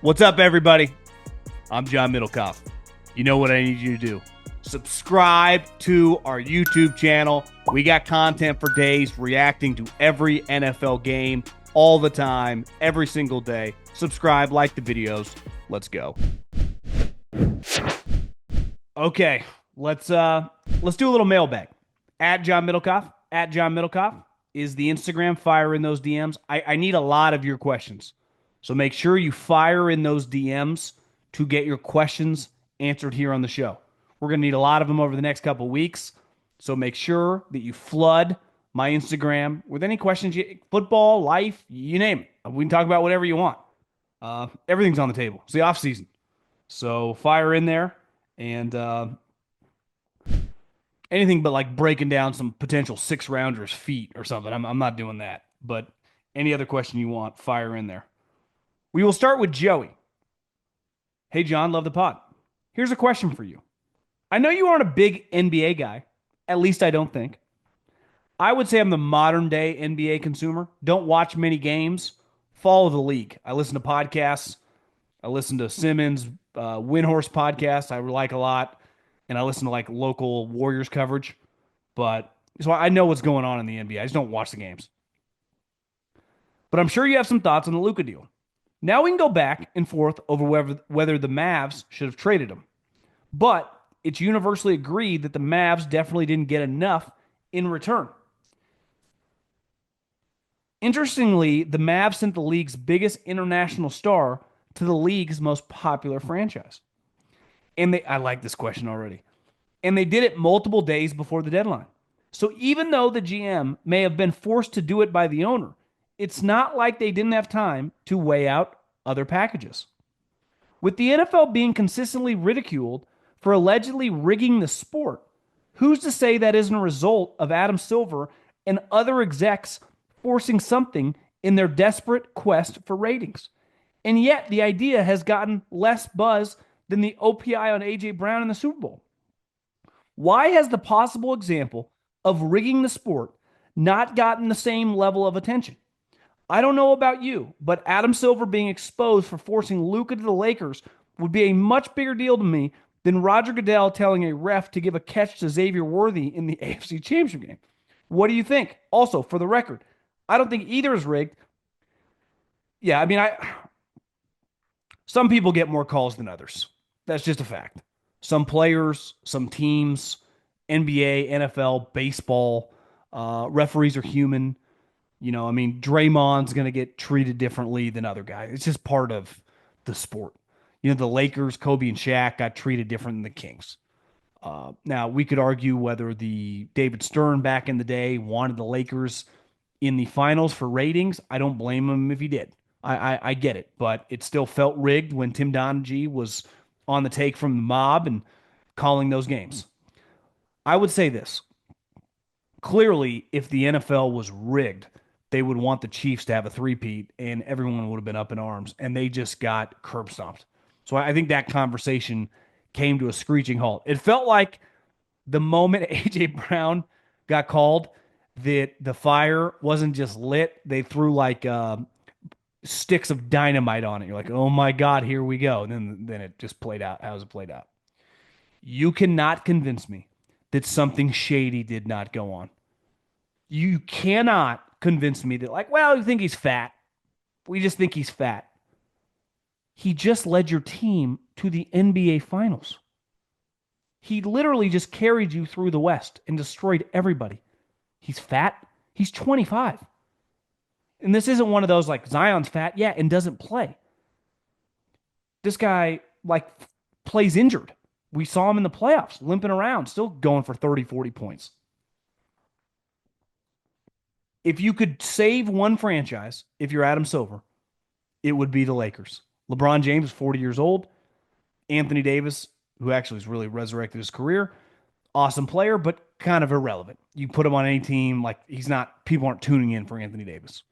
What's up, everybody? I'm John Middlekauff. You know what I need you to do. Subscribe to our YouTube channel. We got content for days reacting to every NFL game all the time, every single day. Subscribe, like the videos. Let's go. Okay, let's do a little mailbag. At John Middlekauff is the Instagram. Fire in those DMs. I need a lot of your questions. So make sure you fire in those DMs to get your questions answered here on the show. We're going to need a lot of them over the next couple of weeks. So make sure that you flood my Instagram with any questions, football, life, you name it. We can talk about whatever you want. Everything's on the table. It's the offseason. So fire in there and anything but like breaking down some potential 6-rounders' feet or something. I'm not doing that. But any other question you want, fire in there. We will start with Joey. Hey, John, love the pod. Here's a question for you. I know you aren't a big NBA guy. At least I don't think. I would say I'm the modern day NBA consumer. Don't watch many games. Follow the league. I listen to podcasts. I listen to Simmons, Windhorse podcast. I like a lot. And I listen to like local Warriors coverage. But so I know what's going on in the NBA. I just don't watch the games. But I'm sure you have some thoughts on the Luka deal. Now we can go back and forth over whether the Mavs should have traded him. But it's universally agreed that the Mavs definitely didn't get enough in return. Interestingly, the Mavs sent the league's biggest international star to the league's most popular franchise. And I like this question already. And they did it multiple days before the deadline. So even though the GM may have been forced to do it by the owner, it's not like they didn't have time to weigh out other packages. With the NFL being consistently ridiculed for allegedly rigging the sport, who's to say that isn't a result of Adam Silver and other execs forcing something in their desperate quest for ratings? And yet the idea has gotten less buzz than the OPI on A.J. Brown in the Super Bowl. Why has the possible example of rigging the sport not gotten the same level of attention? I don't know about you, but Adam Silver being exposed for forcing Luka to the Lakers would be a much bigger deal to me than Roger Goodell telling a ref to give a catch to Xavier Worthy in the AFC Championship game. What do you think? Also, for the record, I don't think either is rigged. Yeah, I mean, some people get more calls than others. That's just a fact. Some players, some teams, NBA, NFL, baseball, referees are human. You know, I mean, Draymond's going to get treated differently than other guys. It's just part of the sport. You know, the Lakers, Kobe and Shaq got treated different than the Kings. Now, we could argue whether the David Stern back in the day wanted the Lakers in the finals for ratings. I don't blame him if he did. I get it, but it still felt rigged when Tim Donaghy was on the take from the mob and calling those games. I would say this. Clearly, if the NFL was rigged, they would want the Chiefs to have a three-peat, and everyone would have been up in arms, and they just got curb stomped. So I think that conversation came to a screeching halt. It felt like the moment A.J. Brown got called, that the fire wasn't just lit. They threw like sticks of dynamite on it. You're like, oh my God, here we go. And then it just played out. How's it played out? You cannot convince me that something shady did not go on. You cannot convince me that, like, well, you think he's fat. We just think he's fat. He just led your team to the NBA Finals. He literally just carried you through the West and destroyed everybody. He's fat. He's 25. And this isn't one of those like Zion's fat, yeah, and doesn't play. This guy, like, plays injured. We saw him in the playoffs, limping around, still going for 30, 40 points. If you could save one franchise, if you're Adam Silver, it would be the Lakers. LeBron James is 40 years old. Anthony Davis, who actually has really resurrected his career, awesome player, but kind of irrelevant. You put him on any team, like people aren't tuning in for Anthony Davis.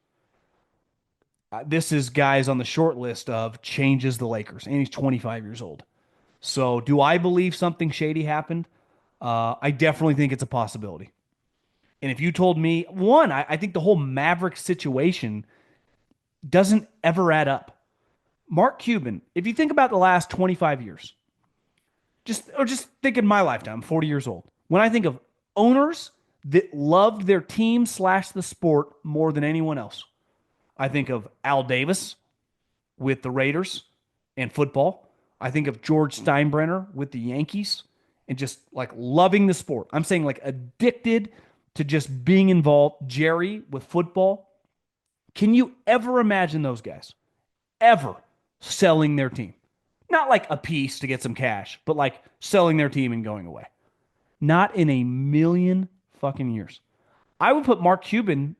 This is guys on the short list of changes the Lakers, and he's 25 years old. So do I believe something shady happened? I definitely think it's a possibility. And if you told me, I think the whole Mavericks situation doesn't ever add up. Mark Cuban, if you think about the last 25 years, just think in my lifetime, I'm 40 years old. When I think of owners that loved their team slash the sport more than anyone else, I think of Al Davis with the Raiders and football. I think of George Steinbrenner with the Yankees and just like loving the sport. I'm saying like addicted to just being involved. Jerry with football. Can you ever imagine those guys ever selling their team? Not like a piece to get some cash, but like selling their team and going away. Not in a million fucking years. I would put Mark Cuban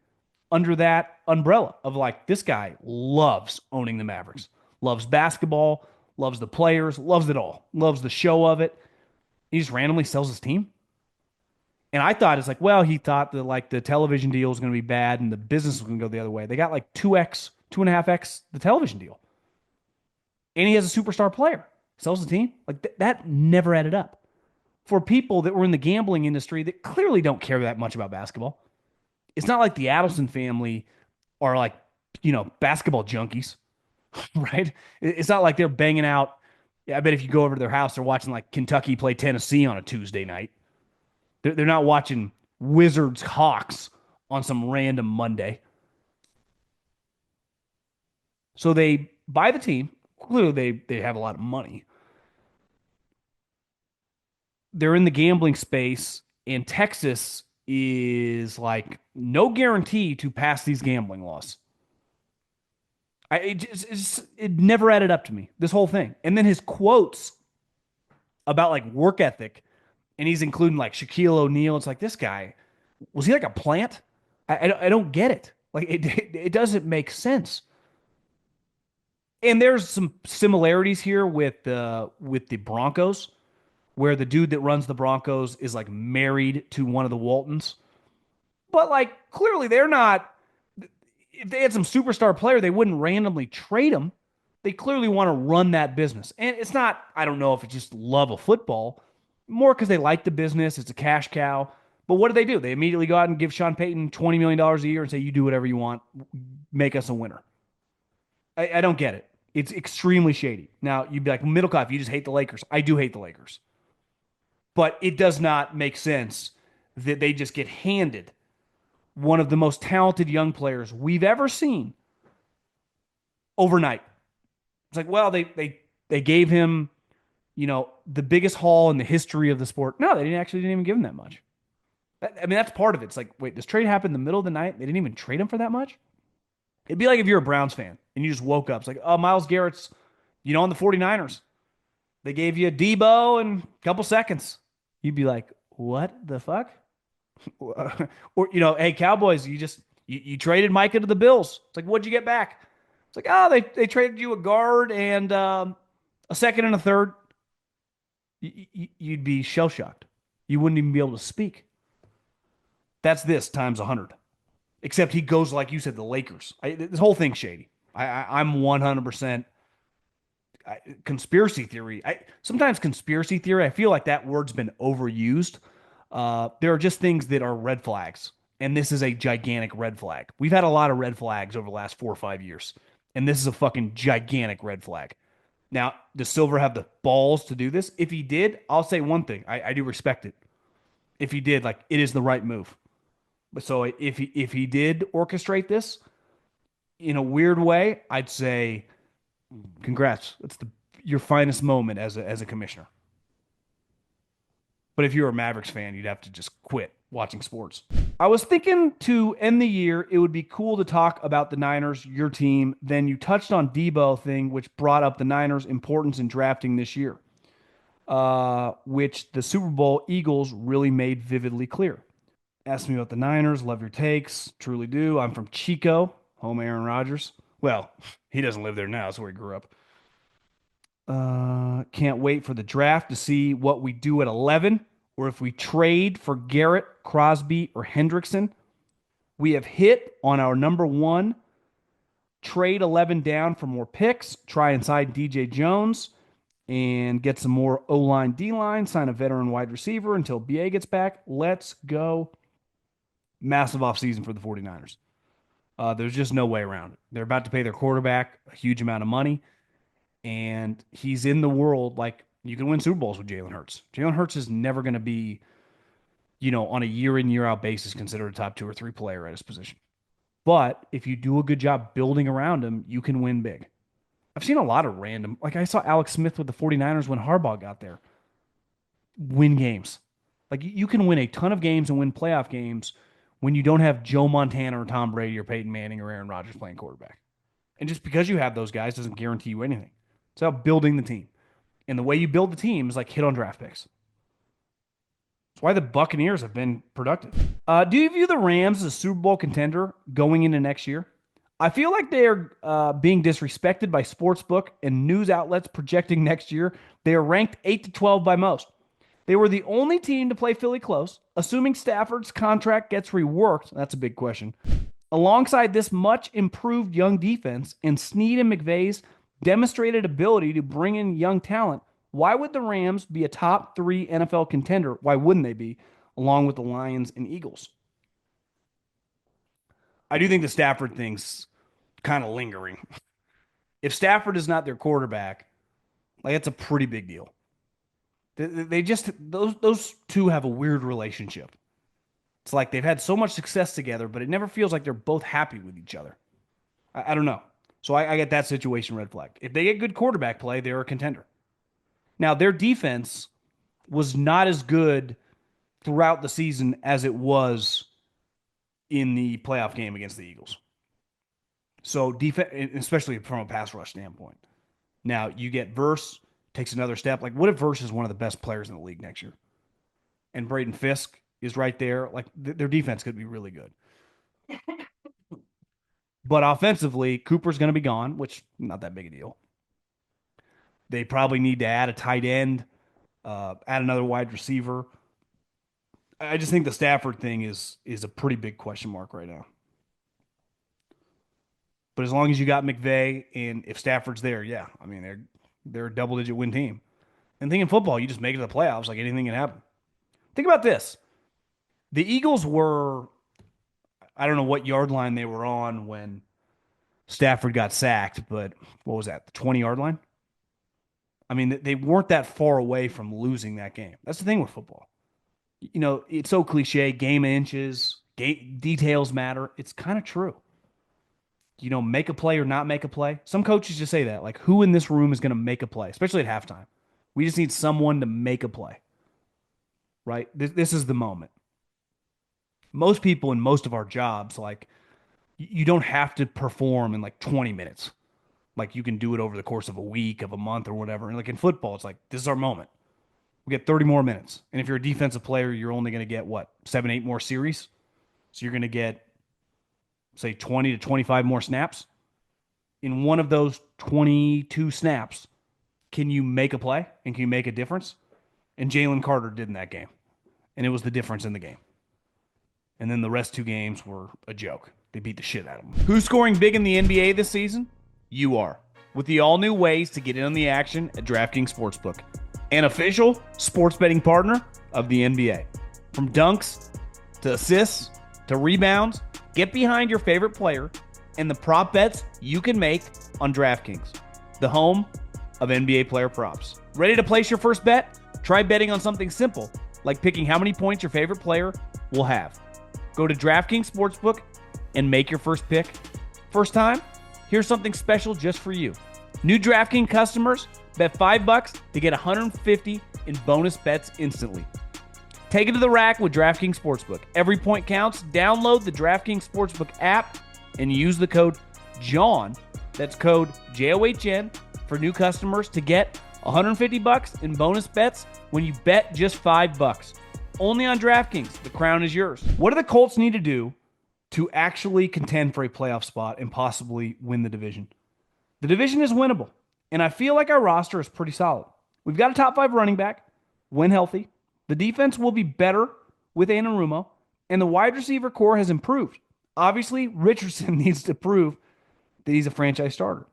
under that umbrella of like, this guy loves owning the Mavericks, loves basketball, loves the players, loves it all, loves the show of it. He just randomly sells his team. And I thought it's like, well, he thought that like the television deal was going to be bad and the business was going to go the other way. They got like 2x, 2.5x the television deal. And he has a superstar player. Sells the team. Like that never added up. For people that were in the gambling industry that clearly don't care that much about basketball. It's not like the Adelson family are like, basketball junkies, right? It's not like they're banging out. I bet if you go over to their house, they're watching like Kentucky play Tennessee on a Tuesday night. They're not watching Wizards Hawks on some random Monday. So they buy the team. Clearly, they have a lot of money. They're in the gambling space, and Texas is like no guarantee to pass these gambling laws. It never added up to me, this whole thing. And then his quotes about like work ethic, and he's including like Shaquille O'Neal. It's like, this guy, was he like a plant? I don't get it. Like it doesn't make sense. And there's some similarities here with the Broncos, where the dude that runs the Broncos is like married to one of the Waltons. But like clearly they're not. If they had some superstar player, they wouldn't randomly trade him. They clearly want to run that business. And it's not, I don't know if it's just love of football, more because they like the business. It's a cash cow. But what do? They immediately go out and give Sean Payton $20 million a year and say, you do whatever you want, make us a winner. I don't get it. It's extremely shady. Now, you'd be like, Middlekauff, you just hate the Lakers. I do hate the Lakers. But it does not make sense that they just get handed one of the most talented young players we've ever seen overnight. It's like, well, they gave him, the biggest haul in the history of the sport. No, they didn't even give him that much. I mean, that's part of it. It's like, wait, this trade happened in the middle of the night. They didn't even trade him for that much. It'd be like if you're a Browns fan and you just woke up. It's like, oh, Myles Garrett's, on the 49ers. They gave you a Debo and a couple seconds. You'd be like, what the fuck? Or, hey, Cowboys, you traded Micah to the Bills. It's like, what'd you get back? It's like, oh, they traded you a guard and a second and a third. You'd be shell shocked. You wouldn't even be able to speak. That's this times 100. Except he goes, like you said, the Lakers. This whole thing's shady. I'm 100% conspiracy theory. Sometimes conspiracy theory, I feel like that word's been overused. There are just things that are red flags. And this is a gigantic red flag. We've had a lot of red flags over the last 4 or 5 years. And this is a fucking gigantic red flag. Now, does Silver have the balls to do this? If he did, I'll say one thing. I do respect it. If he did, like, it is the right move. But so if he did orchestrate this in a weird way, I'd say congrats. That's your finest moment as a commissioner. But if you're a Mavericks fan, you'd have to just quit watching sports. I was thinking to end the year, it would be cool to talk about the Niners, your team. Then you touched on Debo thing, which brought up the Niners' importance in drafting this year, which the Super Bowl Eagles really made vividly clear. Ask me about the Niners. Love your takes. Truly do. I'm from Chico, home Aaron Rodgers. Well, he doesn't live there now. That's where he grew up. Can't wait for the draft to see what we do at 11 or if we trade for Garrett, Crosby, or Hendrickson. We have hit on our number one. Trade 11 down for more picks. Try and sign DJ Jones and get some more O-line, D-line. Sign a veteran wide receiver until BA gets back. Let's go. Massive offseason for the 49ers. There's just no way around it. They're about to pay their quarterback a huge amount of money. and he's in the world like you can win Super Bowls with Jalen Hurts. Jalen Hurts is never going to be, on a year in, year out basis considered a top 2 or 3 player at his position. But if you do a good job building around him, you can win big. I've seen a lot of random, like I saw Alex Smith with the 49ers when Harbaugh got there, win games. Like you can win a ton of games and win playoff games when you don't have Joe Montana or Tom Brady or Peyton Manning or Aaron Rodgers playing quarterback. And just because you have those guys doesn't guarantee you anything. It's about building the team. And the way you build the team is like hit on draft picks. That's why the Buccaneers have been productive. Do you view the Rams as a Super Bowl contender going into next year? I feel like they are being disrespected by sportsbook and news outlets projecting next year. They are ranked 8 to 12 by most. They were the only team to play Philly close, assuming Stafford's contract gets reworked. That's a big question. Alongside this much improved young defense and Snead and McVay's demonstrated ability to bring in young talent, why would the Rams be a top 3 NFL contender? Why wouldn't they be, along with the Lions and Eagles? I do think the Stafford thing's kind of lingering. If Stafford is not their quarterback, like it's a pretty big deal. They just those two have a weird relationship. It's like they've had so much success together, but it never feels like they're both happy with each other. I don't know. So I get that situation red flagged. If they get good quarterback play, they're a contender. Now, their defense was not as good throughout the season as it was in the playoff game against the Eagles. So defense, especially from a pass rush standpoint. Now, you get Verse, takes another step. Like, what if Verse is one of the best players in the league next year? And Braden Fisk is right there. Like, their defense could be really good. But offensively, Cooper's going to be gone, which not that big a deal. They probably need to add a tight end, add another wide receiver. I just think the Stafford thing is a pretty big question mark right now. But as long as you got McVay and if Stafford's there, yeah, I mean they're a double-digit win team. And think in football, you just make it to the playoffs, like anything can happen. Think about this: the Eagles were, I don't know what yard line they were on when Stafford got sacked, but what was that? The 20-yard line? I mean, they weren't that far away from losing that game. That's the thing with football. It's so cliche, game inches, details matter. It's kind of true. Make a play or not make a play. Some coaches just say that, like, who in this room is going to make a play, especially at halftime? We just need someone to make a play, right? This is the moment. Most people in most of our jobs, like, you don't have to perform in like 20 minutes. Like, you can do it over the course of a week, of a month, or whatever. And like in football, it's like, this is our moment. We get 30 more minutes. And if you're a defensive player, you're only going to get what, 7, 8 more series? So you're going to get, say, 20 to 25 more snaps. In one of those 22 snaps, can you make a play and can you make a difference? And Jalen Carter did in that game. And it was the difference in the game. And then the rest 2 games were a joke. They beat the shit out of them. Who's scoring big in the NBA this season? You are. With the all-new ways to get in on the action at DraftKings Sportsbook, an official sports betting partner of the NBA. From dunks to assists to rebounds, get behind your favorite player and the prop bets you can make on DraftKings, the home of NBA player props. Ready to place your first bet? Try betting on something simple, like picking how many points your favorite player will have. Go to DraftKings Sportsbook and make your first pick. First time? Here's something special just for you. New DraftKings customers bet $5 to get $150 in bonus bets instantly. Take it to the rack with DraftKings Sportsbook. Every point counts. Download the DraftKings Sportsbook app and use the code JOHN, that's code JOHN, for new customers to get $150 in bonus bets when you bet just $5. Only on DraftKings. The crown is yours. What do the Colts need to do to actually contend for a playoff spot and possibly win the division? The division is winnable, and I feel like our roster is pretty solid. We've got a top 5 running back when healthy. The defense will be better with Anarumo, and the wide receiver core has improved. Obviously, Richardson needs to prove that he's a franchise starter.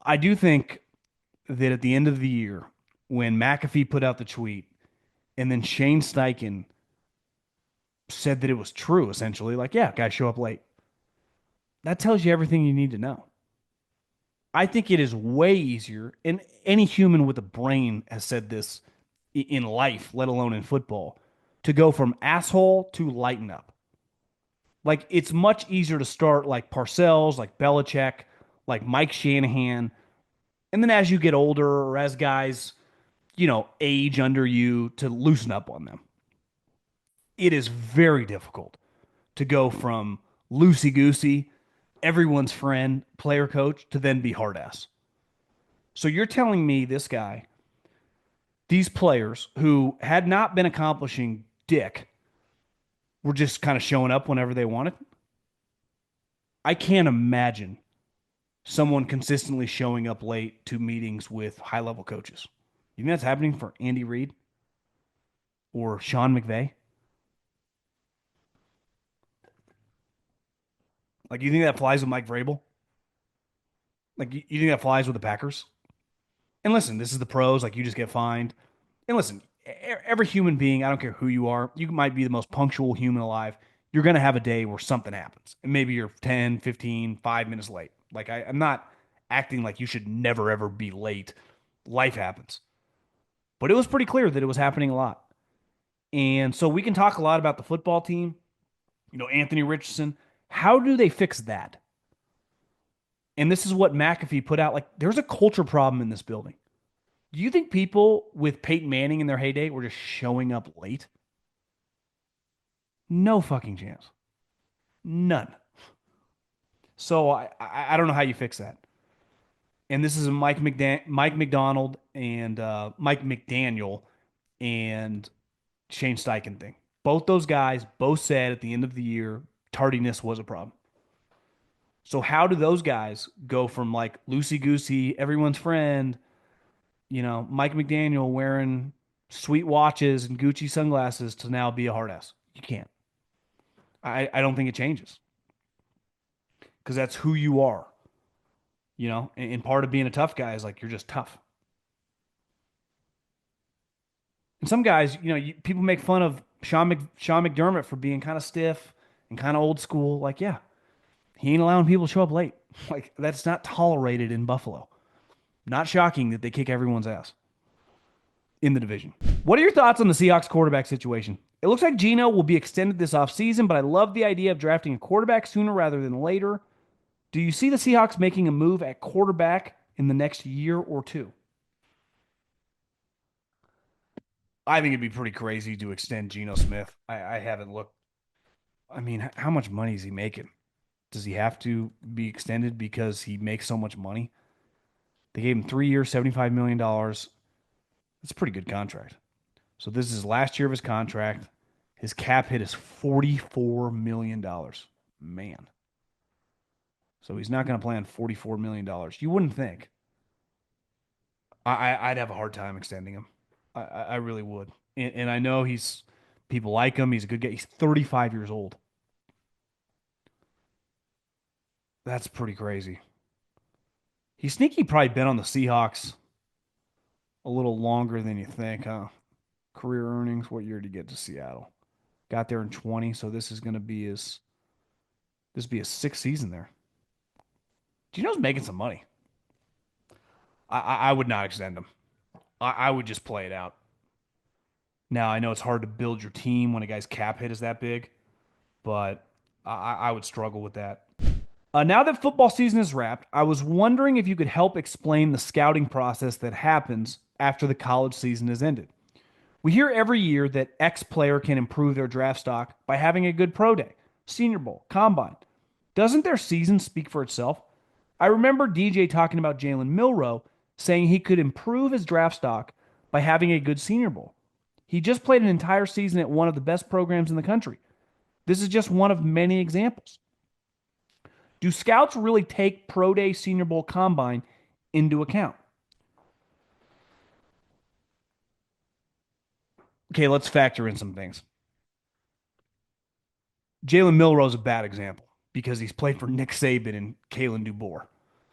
I do think that at the end of the year, when McAfee put out the tweet, and then Shane Steichen said that it was true, essentially, like, yeah, guys show up late. That tells you everything you need to know. I think it is way easier, and any human with a brain has said this in life, let alone in football, to go from asshole to lighten up. Like it's much easier to start like Parcells, like Belichick, like Mike Shanahan, and then as you get older or as guys, age under you to loosen up on them. It is very difficult to go from loosey goosey, everyone's friend, player coach to then be hard ass. So you're telling me this guy, these players who had not been accomplishing dick, were just kind of showing up whenever they wanted? I can't imagine someone consistently showing up late to meetings with high level coaches. You think that's happening for Andy Reid or Sean McVay? Like, you think that flies with Mike Vrabel? Like, you think that flies with the Packers? And listen, this is the pros. Like, you just get fined. And listen, every human being, I don't care who you are, you might be the most punctual human alive. You're going to have a day where something happens. And maybe you're 10, 15, 5 minutes late. Like, I'm not acting like you should never, ever be late. Life happens. But it was pretty clear that it was happening a lot. And so we can talk a lot about the football team, Anthony Richardson. How do they fix that? And this is what McAfee put out. Like, there's a culture problem in this building. Do you think people with Peyton Manning in their heyday were just showing up late? No fucking chance. None. So I don't know how you fix that. And this is a Mike McDonald and Mike McDaniel and Shane Steichen thing. Both those guys both said at the end of the year tardiness was a problem. So how do those guys go from like loosey goosey, everyone's friend, Mike McDaniel wearing sweet watches and Gucci sunglasses to now be a hard ass? You can't. I don't think it changes because that's who you are. And part of being a tough guy is like you're just tough. And some guys, people make fun of Sean McDermott for being kind of stiff and kind of old school. Like, yeah, he ain't allowing people to show up late. Like, that's not tolerated in Buffalo. Not shocking that they kick everyone's ass in the division. What are your thoughts on the Seahawks quarterback situation? It looks like Geno will be extended this offseason, but I love the idea of drafting a quarterback sooner rather than later. Do you see the Seahawks making a move at quarterback in the next year or two? I think it'd be pretty crazy to extend Geno Smith. I haven't looked. I mean, how much money is he making? Does he have to be extended because he makes so much money? They gave him 3 years, $75 million. That's a pretty good contract. So this is his last year of his contract. His cap hit is $44 million. Man. So he's not going to play on $44 million. You wouldn't think. I'd have a hard time extending him. I really would. And I know people like him. He's a good guy. He's 35 years old. That's pretty crazy. He's sneaky probably been on the Seahawks a little longer than you think, huh? Career earnings. What year did he get to Seattle? Got there in 20, so this is going to be his sixth season there. Gino's making some money. I would not extend him. I would just play it out. Now, I know it's hard to build your team when a guy's cap hit is that big, but I would struggle with that. Now that football season is wrapped, I was wondering if you could help explain the scouting process that happens after the college season is ended. We hear every year that X player can improve their draft stock by having a good pro day, Senior Bowl, Combine. Doesn't their season speak for itself? I remember DJ talking about Jalen Milroe saying he could improve his draft stock by having a good Senior Bowl. He just played an entire season at one of the best programs in the country. This is just one of many examples. Do scouts really take Pro Day, Senior Bowl, Combine into account? Okay, let's factor in some things. Jalen Milroe is a bad example because he's played for Nick Saban and Kalen DuBois.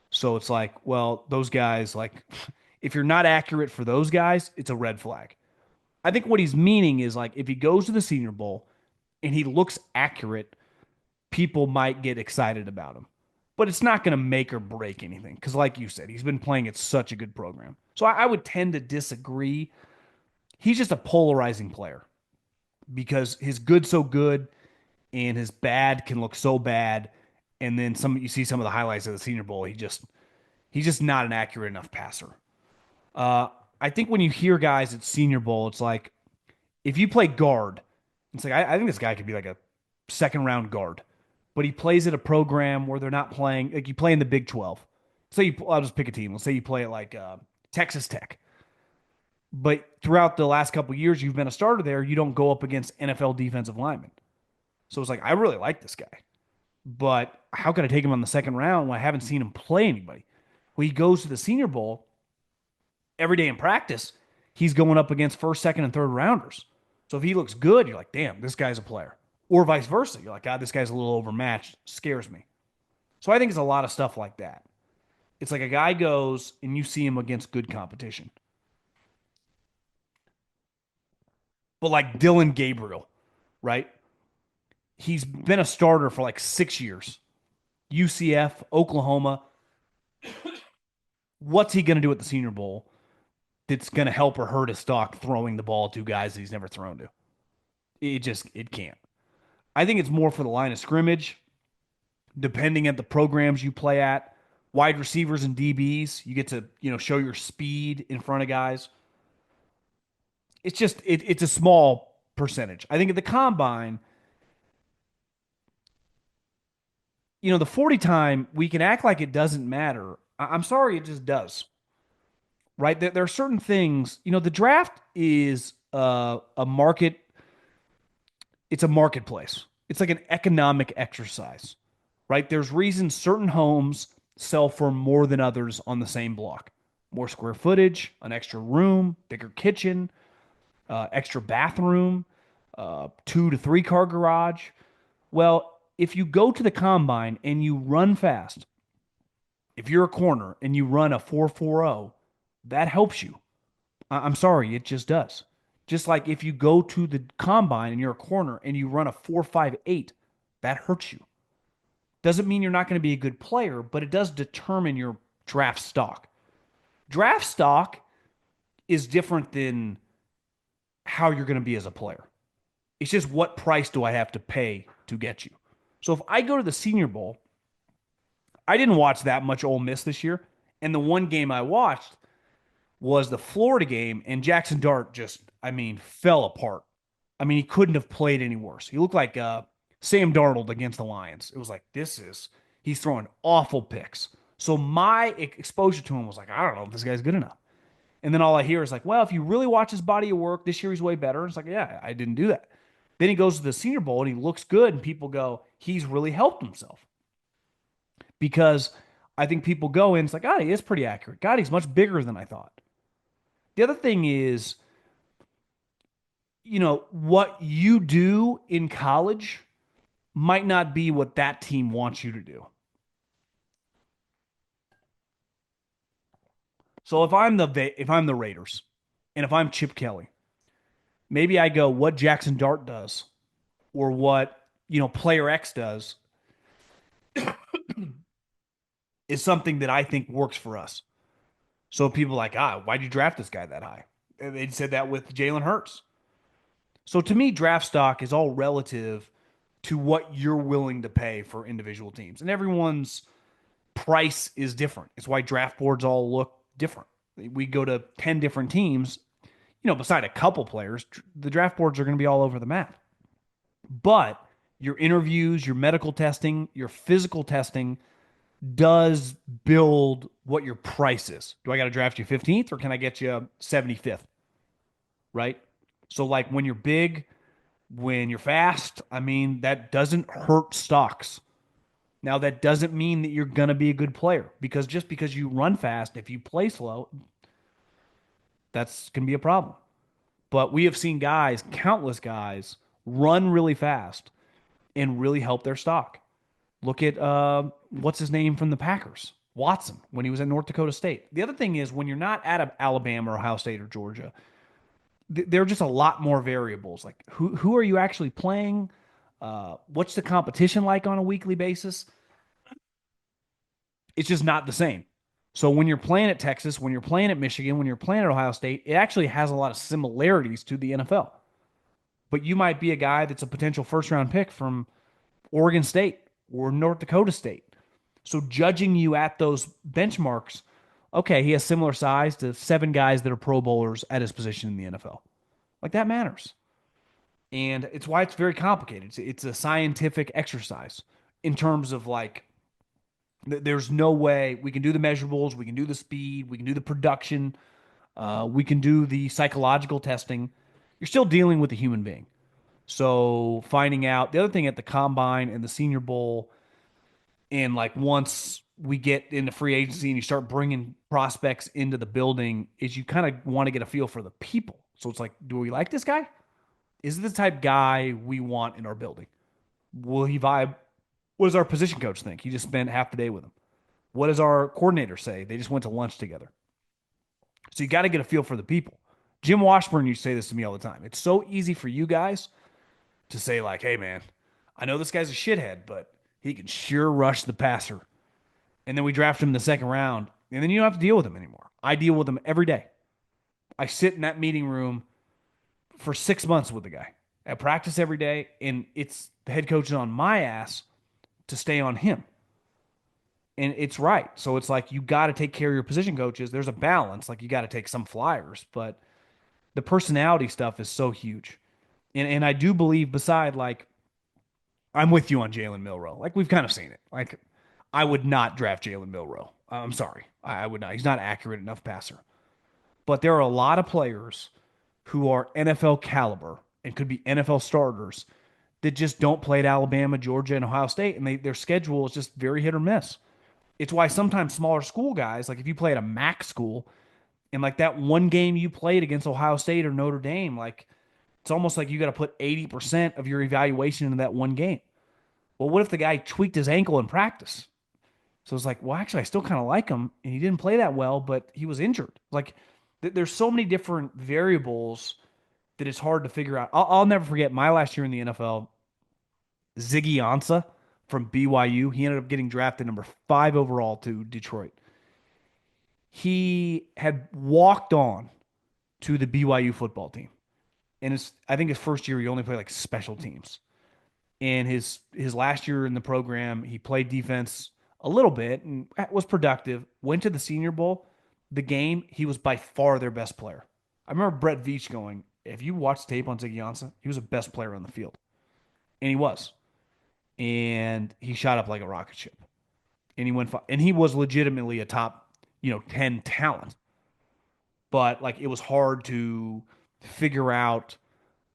So it's like, well, those guys, like, if you're not accurate for those guys, it's a red flag. I think what he's meaning is like, if he goes to the Senior Bowl and he looks accurate, people might get excited about him. but it's not going to make or break anything because, like you said, he's been playing at such a good program. So I would tend to disagree. He's just a polarizing player because his good so good and his bad can look so bad. And then some you see some of the highlights of the Senior Bowl. He's just not an accurate enough passer. Uh, I think when you hear guys at Senior Bowl, it's like if you play guard, it's like I think this guy could be like a second round guard, but he plays at a program where they're not playing. Like you play in the Big 12. I'll just pick a team. Let's say you play at like Texas Tech, but throughout the last couple of years you've been a starter there. You don't go up against NFL defensive linemen. So it's like I really like this guy, but how could I take him on the second round when I haven't seen him play anybody? When he goes to the Senior Bowl every day in practice, he's going up against first, second, and third rounders. So if he looks good, you're like, damn, this guy's a player. Or vice versa. You're like, God, this guy's a little overmatched. Scares me. So I think it's a lot of stuff like that. It's like a guy goes and you see him against good competition. But like Dylan Gabriel, right? He's been a starter for like 6 years. UCF, Oklahoma. What's he going to do at the Senior Bowl that's going to help or hurt his stock throwing the ball to guys that he's never thrown to? It can't. I think it's more for the line of scrimmage, depending at the programs you play at. Wide receivers and DBs, you get to, show your speed in front of guys. It's a small percentage. I think at the combine, the 40 time, we can act like it doesn't matter. I'm sorry, it just does. Right? There are certain things, the draft is a market, it's a marketplace. It's like an economic exercise, right? There's reasons certain homes sell for more than others on the same block. More square footage, an extra room, bigger kitchen, extra bathroom, 2 to 3 car garage. Well, if you go to the combine and you run fast, if you're a corner and you run a 4.40, that helps you. I'm sorry, it just does. Just like if you go to the combine and you're a corner and you run a 4.58, that hurts you. Doesn't mean you're not going to be a good player, but it does determine your draft stock. Draft stock is different than how you're going to be as a player. It's just what price do I have to pay to get you? So if I go to the Senior Bowl, I didn't watch that much Ole Miss this year, and the one game I watched was the Florida game, and Jackson Dart fell apart. He couldn't have played any worse. He looked like Sam Darnold against the Lions. It was like, he's throwing awful picks. So my exposure to him was like, I don't know if this guy's good enough. And then all I hear is like, well, if you really watch his body of work, this year he's way better. It's like, yeah, I didn't do that. Then he goes to the Senior Bowl and he looks good, and people go, he's really helped himself. Because I think people go in, it's like, God, he is pretty accurate. God, he's much bigger than I thought. The other thing is, what you do in college might not be what that team wants you to do. So if I'm the Raiders and if I'm Chip Kelly, maybe I go what Jackson Dart does or what, player X does is something that I think works for us. So people are like, why'd you draft this guy that high? And they said that with Jalen Hurts. So to me, draft stock is all relative to what you're willing to pay for individual teams. And everyone's price is different. It's why draft boards all look different. We go to 10 different teams, beside a couple players, the draft boards are going to be all over the map. But your interviews, your medical testing, your physical testing does build what your price is. Do I got to draft you 15th or can I get you 75th? Right? So like when you're big, when you're fast, that doesn't hurt stocks. Now that doesn't mean that you're going to be a good player because just because you run fast, if you play slow, that's going to be a problem. But we have seen guys, countless guys, run really fast and really help their stock. Look at what's his name from the Packers, Watson, when he was at North Dakota State. The other thing is when you're not at Alabama or Ohio State or Georgia, there are just a lot more variables. Like who are you actually playing? What's the competition like on a weekly basis? It's just not the same. So when you're playing at Texas, when you're playing at Michigan, when you're playing at Ohio State, it actually has a lot of similarities to the NFL. But you might be a guy that's a potential first round pick from Oregon State or North Dakota State. So judging you at those benchmarks, okay, he has similar size to seven guys that are Pro Bowlers at his position in the NFL. Like that matters. And it's why it's very complicated. It's a scientific exercise in terms of like, there's no way we can do the measurables, we can do the speed, we can do the production, we can do the psychological testing. You're still dealing with a human being. So finding out the other thing at the combine and the Senior Bowl, and like once we get into free agency and you start bringing prospects into the building, is you kind of want to get a feel for the people. So it's like, do we like this guy? Is it the type guy we want in our building? Will he vibe? What does our position coach think? He just spent half the day with him. What does our coordinator say? They just went to lunch together. So you got to get a feel for the people. Jim Washburn used to say this to me all the time. It's so easy for you guys to say, like, hey, man, I know this guy's a shithead, but he can sure rush the passer. And then we draft him in the second round, and then you don't have to deal with him anymore. I deal with him every day. I sit in that meeting room for 6 months with the guy. I practice every day, and it's the head coach is on my ass to stay on him. And it's right. So it's like you got to take care of your position coaches. There's a balance. Like you got to take some flyers, but the personality stuff is so huge. And I do believe beside like I'm with you on Jalen Milroe. Like we've kind of seen it. Like I would not draft Jalen Milroe. I'm sorry. I would not. He's not accurate enough passer. But there are a lot of players who are NFL caliber and could be NFL starters that just don't play at Alabama, Georgia, and Ohio State, and their schedule is just very hit or miss. It's why sometimes smaller school guys, like if you play at a MAC school, and like that one game you played against Ohio State or Notre Dame, like it's almost like you got to put 80% of your evaluation into that one game. Well, what if the guy tweaked his ankle in practice? So it's like, well, actually, I still kind of like him, and he didn't play that well, but he was injured. Like, there's so many different variables that it's hard to figure out. I'll never forget my last year in the NFL. Ziggy Ansah from BYU. He ended up getting drafted number 5 overall to Detroit. He had walked on to the BYU football team. And I think his first year he only played like special teams. And his last year in the program, he played defense a little bit and was productive. Went to the Senior Bowl. The game, he was by far their best player. I remember Brett Veach going, if you watch tape on Ziggy Ansah, he was the best player on the field. And he was. And he shot up like a rocket ship. And he was legitimately a top, 10 talent. But like it was hard to figure out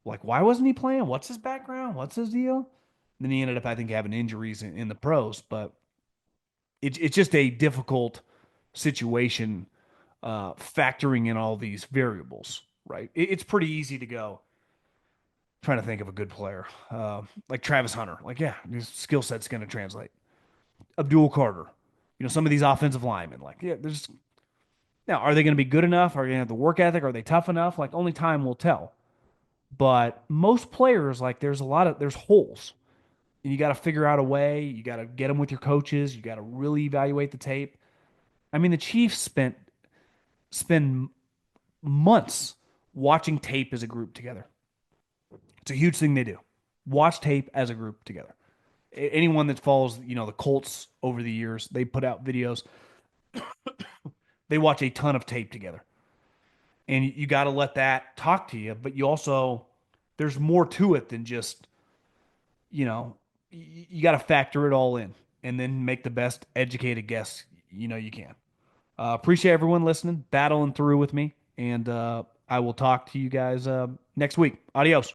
like why wasn't he playing? What's his background? What's his deal? And then he ended up, I think, having injuries in the pros. But it's just a difficult situation factoring in all these variables, right? It's pretty easy to go trying to think of a good player like Travis Hunter. Like, yeah, his skill set's going to translate. Abdul Carter, some of these offensive linemen. Like, yeah, there's now, are they going to be good enough? Are they going to have the work ethic? Are they tough enough? Like, only time will tell. But most players, like, there's holes. And you got to figure out a way. You got to get them with your coaches. You got to really evaluate the tape. I mean, the Chiefs spend months watching tape as a group together. It's a huge thing they do. Watch tape as a group together. Anyone that follows, the Colts over the years, they put out videos. They watch a ton of tape together. And you got to let that talk to you, but you also there's more to it than just, you got to factor it all in and then make the best educated guess you can. Appreciate everyone listening, battling through with me, and I will talk to you guys next week. Adios.